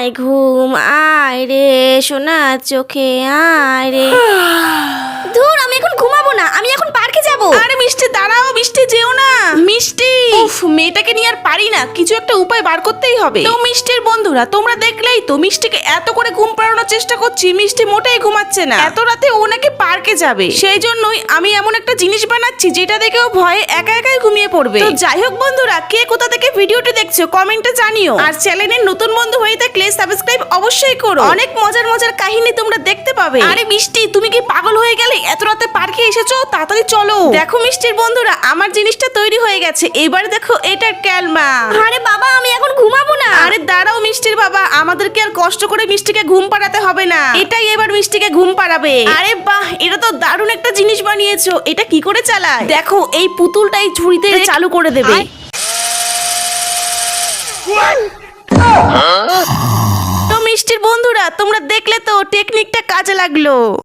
আয় ঘুম আয় রে সোনা চোখে আয় রে। ধুর, আমি এখন ঘুমাবো না, আমি এখন পার্কে যাব। আরে মিষ্টি দাঁড়াও, মিষ্টি যেও না। মিষ্টি, উফ, মেয়েটাকে নিয়ে আর পারি না, কিছু একটা উপায় বার করতেই হবে। তো মিষ্টির বন্ধুরা তোমরা দেখলেই তো, মিষ্টিকে এত করে ঘুম পাড়ানোর চেষ্টা করছি, মিষ্টি মোটেই ঘুমাচ্ছে না। এত রাতে ও নাকি পার্কে যাবে, সেই জন্যই আমি এমন একটা জিনিস বানাচ্ছি যেটা দেখেও ভয়ে একা একাই ঘুমিয়ে পড়বে। তো যাই হোক বন্ধুরা, কে কোথা থেকে ভিডিওটি দেখছো কমেন্টে জানিও, আর চ্যানেলের নতুন বন্ধু হয়ে থাকলে সাবস্ক্রাইব অবশ্যই করো, অনেক মজার মজার কাহিনী তোমরা দেখতে পাবে। আরে মিষ্টি, তুমি কি পাগল হয়ে গেলে? এত রাতে পার্কে এসেছো, তাড়াতাড়ি চলো। দেখো মিষ্টির বন্ধুরা, আমার জিনিসটা তৈরি হয়ে গেছে, এবার দেখো এটা ক্যালমা। আরে বাবা, আমি এখন ঘুমাবো না। আরে দাঁড়াও মিষ্টির বাবা, আমাদেরকে আর কষ্ট করে মিষ্টিকে ঘুম পাড়াতে হবে না, এটাই এবার মিষ্টিকে ঘুম পাড়াবে। আরে বাহ, এটা তো দারুণ একটা জিনিস বানিয়েছো। এটা কি করে চালায়? দেখো, এই পুতুলটাই ঝুড়িতে চালু করে দেবে। তো মিষ্টির বন্ধুরা তোমরা দেখলে তো, টেকনিকটা কাজে লাগলো।